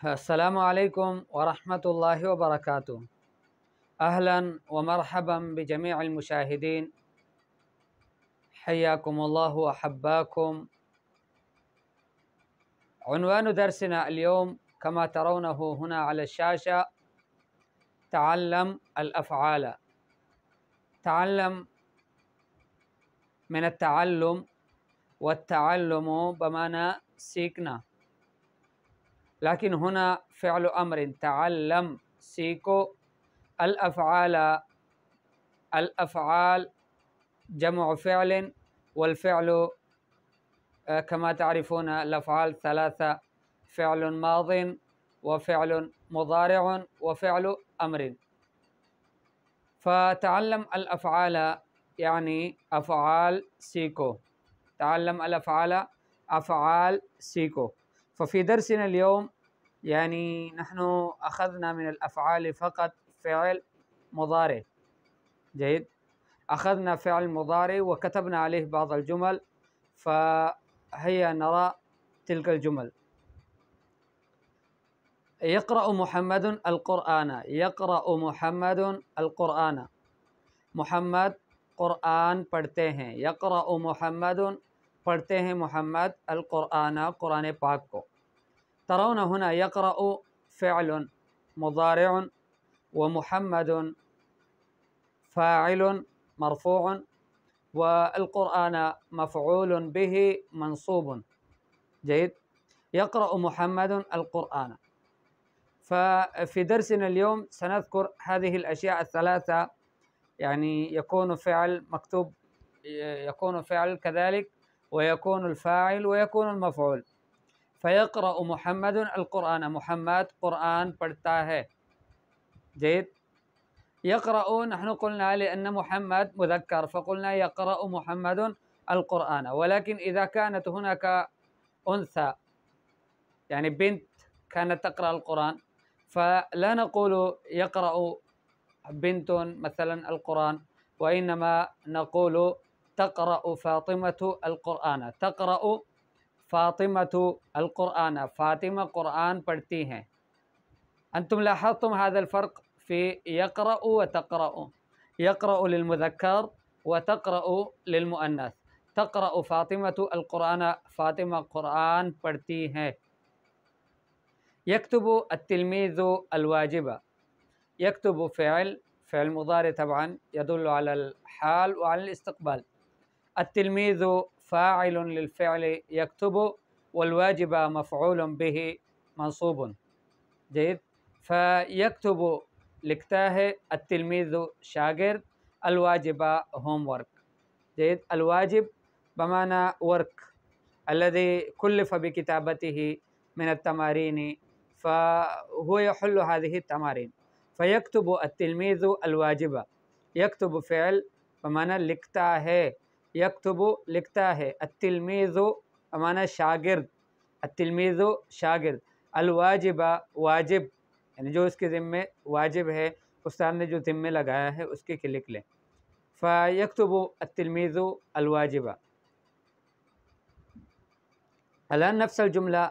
السلام عليكم ورحمة الله وبركاته. أهلا ومرحبا بجميع المشاهدين، حياكم الله وحباكم. عنوان درسنا اليوم كما ترونه هنا على الشاشة: تعلم الأفعال. تعلم من التعلم، والتعلم بمعنى سيكنا، لكن هنا فعل أمر، تعلم سيكو. الأفعال جمع فعل، والفعل كما تعرفون الأفعال ثلاثة: فعل ماض، وفعل مضارع، وفعل أمر. فتعلم الأفعال يعني أفعال سيكو. تعلم الأفعال أفعال سيكو. ففي درسنا اليوم يعني نحن أخذنا من الأفعال فقط فعل مضارع. جيد، أخذنا فعل مضارع وكتبنا عليه بعض الجمل، فهيا نرى تلك الجمل. يقرأ محمد القرآن. يقرأ محمد القرآن. محمد قرآن پڑھتے ہیں. يقرأ محمد پڑھتے ہیں محمد القرآن قرآن پاک کو. ترون هنا يقرأ فعل مضارع، ومحمد فاعل مرفوع، والقرآن مفعول به منصوب. جيد، يقرأ محمد القرآن. ففي درسنا اليوم سنذكر هذه الأشياء الثلاثة، يعني يكون فعل مكتوب، يكون فعل كذلك، ويكون الفاعل، ويكون المفعول. فيقرأ محمد القرآن، محمد قرآن پڑھتا ہے. جيد. يقرأ نحن قلنا لأن محمد مذكر فقلنا يقرأ محمد القرآن، ولكن إذا كانت هناك أنثى يعني بنت كانت تقرأ القرآن، فلا نقول يقرأ بنت مثلا القرآن، وإنما نقول تقرأ فاطمة القرآن. تقرأ فاطمة القرآن، فاطمة قرآن پڑھتی ہیں. أنتم لاحظتم هذا الفرق في يقرأ وتقرأ. يقرأ للمذكر وتقرأ للمؤنث. تقرأ فاطمة القرآن، فاطمة قرآن پڑھتی ہیں. يكتب التلميذ الواجب. يكتب فعل مضارع طبعا يدل على الحال وعلى الاستقبال. التلميذ فاعل للفعل يكتب، والواجب مفعول به منصوب. جيد. فيكتب لکھتا ہے، التلميذ شاگرد، الواجب ہوم ورک. جيد. الواجب بمعنى ورك الذي كلف بكتابته من التمارين، فهو يحل هذه التمارين. فيكتب التلميذ الواجب. يكتب فعل بمعنى لکھتا ہے، يكتب لکھتا ہے. التلميذ بمعنى شاگرد، التلميذ شاگرد. الواجب واجب، یعنی جو اس کے ذمے واجب ہے، استاد نے جو ذمے لگایا ہے اس کے لکھ لیں. فيكتب التلميذ الواجب. الآن نفس الجملة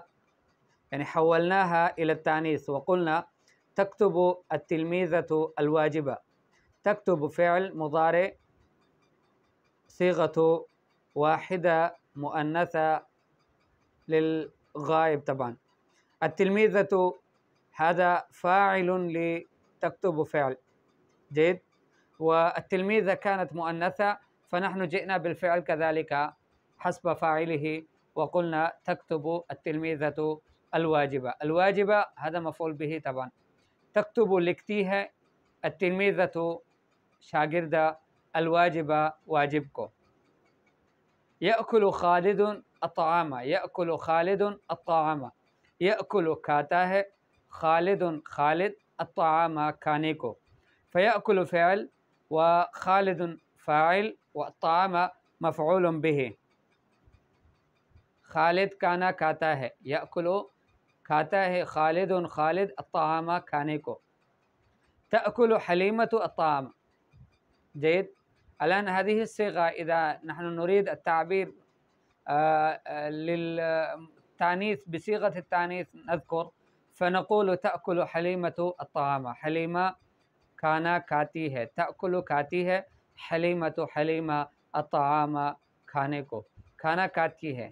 يعني حولناها إلى التانيث وقلنا تكتب التلميذة الواجب. تكتب فعل مضارع صيغة واحدة مؤنثة للغائب طبعا. التلميذة هذا فاعل لتكتب فعل. جيد. والتلميذة كانت مؤنثة، فنحن جئنا بالفعل كذلك حسب فاعله وقلنا تكتب التلميذة الواجبة. الواجبة هذا مفعول به طبعا. تكتب لکھتی ہے، التلميذة شاگردہ، الواجبة واجب کو. يأكل خالد الطعام. يأكل خالد الطعام. يأكل کھاتا ہے، خالد خالد، الطعام کھانے کو. فيأكل فعل، وخالد فاعل، والطعام مفعول به. خالد کھانا کھاتا ہے، يأكل کھاتا ہے، خالد خالد، الطعام کھانے کو. تأكل حليمة الطعام. جيد. الآن هذه الصيغة إذا نحن نريد التعبير للتانيث بصيغة التانيث نذكر فنقول تأكل حلیمة الطعام، حلیمہ کھانا کھاتی ہے، تأکل کھاتی ہے، حلیمة حلیمہ الطعام کھانے کو، کھانا کھاتی ہے،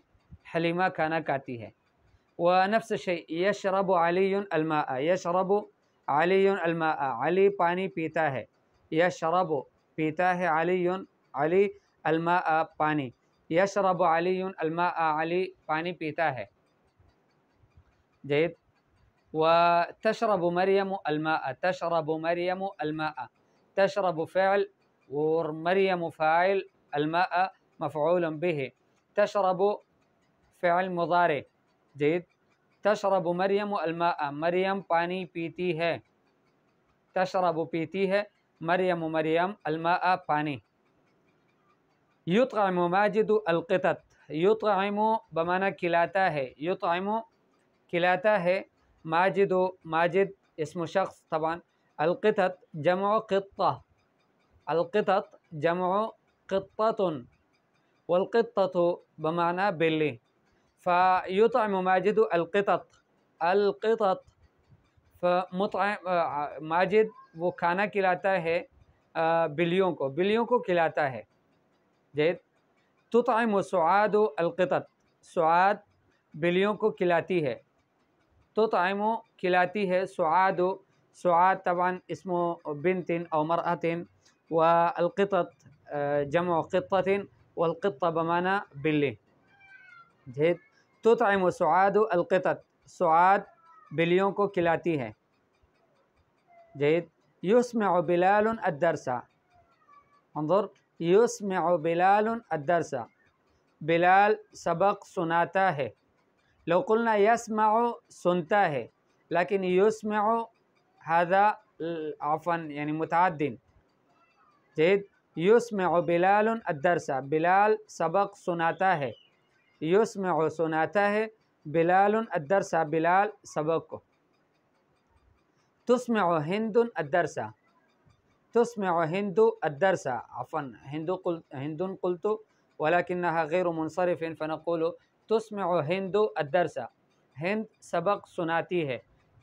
حلیمہ کھانا کھاتی ہے۔ ونفس الشيء يشرب علي الماء، يشرب علي الماء، علی پانی پیتا ہے، یشرب پیتا ہے، علی الماء پانی، یشرب علی الماء علی پانی پیتا ہے۔ جيد. وتشرب مريم الماء، تشرب مريم الماء، تشرب فعل ومريم فاعل، الماء مفعول به، تشرب فعل مضارع۔ جيد. تشرب مريم الماء، مریم پانی پیتی ہے، تشرب پیتی ہے، مریم الماء پانی۔ یطعم ماجد القطط، یطعم بمعنی کھلاتا ہے، یطعم کھلاتا ہے، ماجد اسم شخص طبعا، القطط جمع قطة، القطط جمع قطة، والقطة بمعنى بلی، فیطعم ماجد القطط، القطط، ماجد وہ کھانا کھلاتا ہے بلیوں کو کھلاتا ہے۔ جید. تطعم سعاد القطط، سعاد بلیوں کو کھلاتی ہے، تطعم کھلاتی ہے، سعاد طبعا اسم بنت او مرأة، والقطط جمع قطة، والقطة بمعنى بلی۔ جید. تطعم سعاد القطط، سعاد بلیوں کو کھلاتی ہے۔ جید. یسمع بلال الدرس، انظر، یسمع بلال الدرس، بلال سبق سناتا ہے۔ لو قلنا یسمع سنتا ہے، لیکن یسمع هذا عفوا یعنی متعدن۔ جید. یسمع بلال الدرس، بلال سبق سناتا ہے، یسمع سناتا ہے، بلال الدرس بلال سبق کو۔ تسمع ہند الدرس، تسمع ہند الدرس، عفوا ہند قلت ولكنها غير منصرف فنقول تسمع ہند الدرس، ہند سبق سناتی ہے،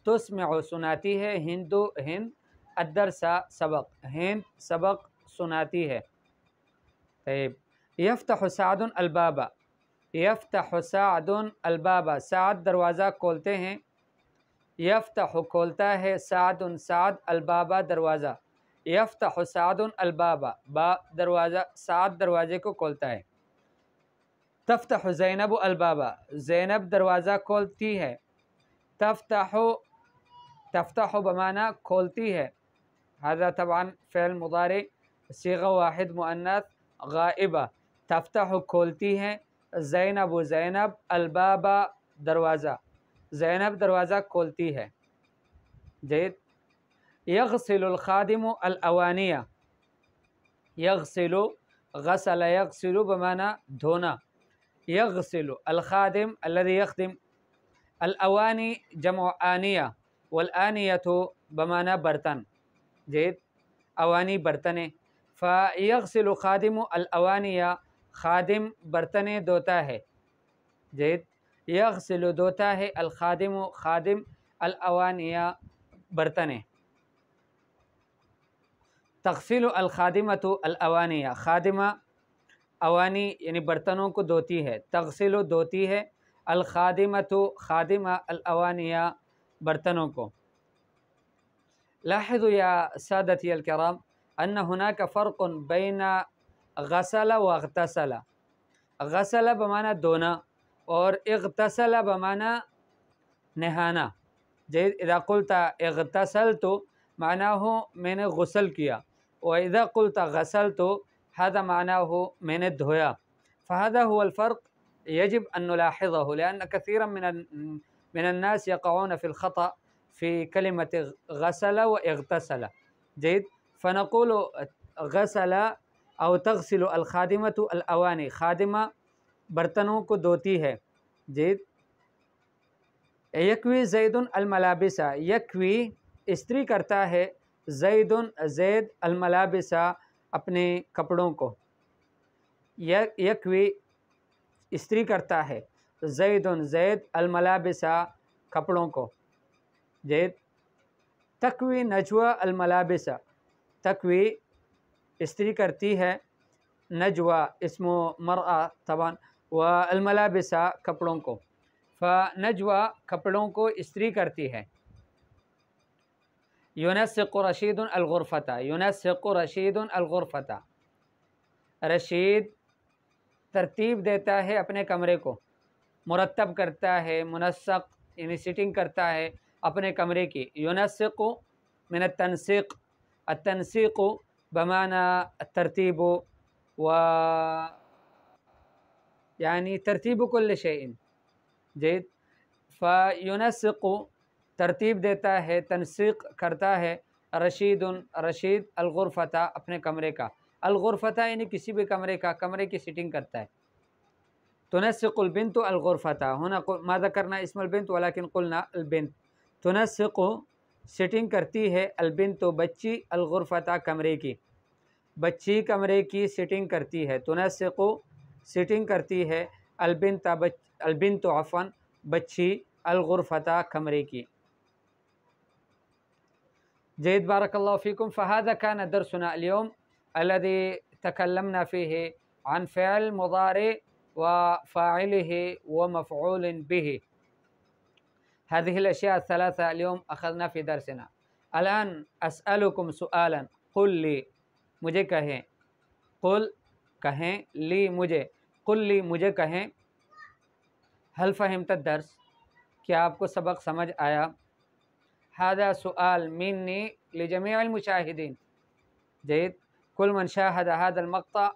تسمع سناتی ہے، ہند الدرس سبق، ہند سبق سناتی ہے۔ طيب. یفتح سعد الباب، یفتح سعد الباب، سعد دروازہ کھولتے ہیں، یفتح کھولتا ہے، سعد الباب دروازہ، یفتح سعد الباب، دروازہ، سعد دروازے کو کھولتا ہے۔ تفتح زینب الباب، زینب دروازہ کھولتی ہے، تفتح بمعنی کھولتی ہے، هذا طبعا فعل مضارع صیغہ واحد مؤنث غائبہ، تفتح کھولتی ہے، زینب الباب دروازہ، زینب دروازہ کھولتی ہے۔ جید. یغسل الخادم الاوانیہ، یغسل، غسل یغسل بمعنی دھونا، یغسل الخادم الذي يخدم، الاوانی جمع آنیہ، والآنیۃ بمعنی برتن۔ جید. اوانی برتنیں، فیغسل خادم الاوانیہ، خادم برتنیں دھوتا ہے۔ جید. یغسل دھوتا ہے، الخادم خادم، الاوانیہ برتنیں۔ تغسل الخادمۃ الاوانیہ، خادمہ اوانی یعنی برتنوں کو دھوتی ہے، تغسل دھوتی ہے، الخادمۃ خادمہ، الاوانیہ برتنوں کو۔ لاحظوا یا سادتی الکرام ان هناك فرق بین غسل و اغتسل، غسل بمعنی دھونا اور اغتسل بمعنی نہانا۔ جید. اذا قلت اغتسلت معناه میں نے غسل کیا، واذا قلت غسلت هذا معناه میں نے دھویا، فهذا هو الفرق يجب ان نلاحظه، لان كثيرا من الناس يقعون في الخطأ في كلمة غسل واغتسل۔ جيد. فنقول غسل او تغسل الخادمة الاواني، خادمہ برتنوں کو دھوتی ہے۔ جید. یکوی زید الملابس، یکوی استری کرتا ہے، زید الملابس اپنے کپڑوں کو، یکوی استری کرتا ہے، زید الملابس کپڑوں کو۔ جيد. تكوي نجوى الملابس، تكوي استری کرتی ہے، نجوى اسمه مرأة طبعا، والملابس کپڑوں کو، فنجوى کپڑوں کو استری کرتی ہے. ينسق رشید الغرفة، ينسق رشید الغرفة، رشید ترتیب دیتا ہے اپنے کمرے کو، مرتب کرتا ہے، منسق یعنی سیٹنگ کرتا ہے اپنے کمرے کی. ينسق من التنسيق، التنسيق بمعنى الترتيب و يعني ترتيب كل شيء. جيد. فينسق ترتیب دیتا ہے، تنسیق کرتا ہے، رشید رشید الغرفة اپنے کمرے کا، الغرفة یعنی کسی بھی کمرے کا، کمرے کی سیٹنگ کرتا ہے. تنسق البنت الغرفة، هنا ما ذكرنا اسم البنت ولكن قلنا البنت. تنسق سیٹنگ کرتی ہے، البنت بچی، الغرفة کمرے کی، بچی کمرے کی سیٹنگ کرتی ہے. تنسق سیٹنگ کرتی ہے، البنت عفوا بچی، الغرفة کمرے کی. جيد. بارك الله فيكم. فهذا كان درسنا اليوم الذي تكلمنا فيه عن فعل مضارع وفاعله ومفعول به. هذه الأشياء الثلاثة اليوم أخذنا في درسنا. الآن أسألكم سؤالا. قل لي، مجھے کہیں، قل کہیں، لی مجھے، قل لی مجھے کہیں، هل فهمت الدرس، کیا آپ کو سبق سمجھ آیا؟ هذا سؤال مني لجميع المشاهدين. جيد. كل من شاهد هذا المقطع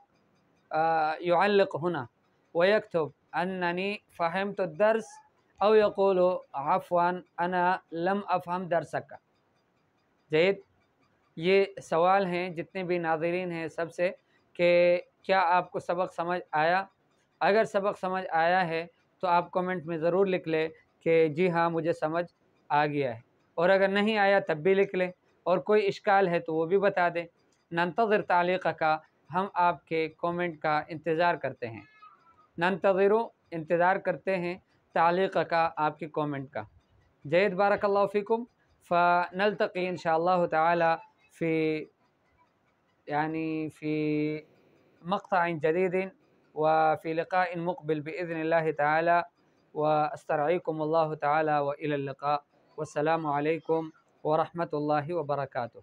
يعلق هنا ويكتب أنني فهمت الدرس، أو يقول عفوا أنا لم أفهم درسك. جيد. یہ سوال ہیں جتنے بھی ناظرین ہیں سب سے کہ کیا آپ کو سبق سمجھ آیا؟ اگر سبق سمجھ آیا ہے تو آپ کمنٹ میں ضرور لکھ لیں کہ جی ہاں مجھے سمجھ آ گیا ہے، اور اگر نہیں آیا تب بھی لکھ لیں، اور کوئی اشکال ہے تو وہ بھی بتا دیں. ننتظر تعلیق کا، ہم آپ کے کومنٹ کا انتظار کرتے ہیں. ننتظر انتظار کرتے ہیں تعلیق کا، آپ کے کومنٹ کا. جید. بارک اللہ فیکم. فنلتقي إن شاء الله تعالى في مقطع جديد وفي لقاء مقبل بإذن الله تعالى، وأسترعيكم الله تعالى وإلى اللقاء، والسلام عليكم ورحمة الله وبركاته.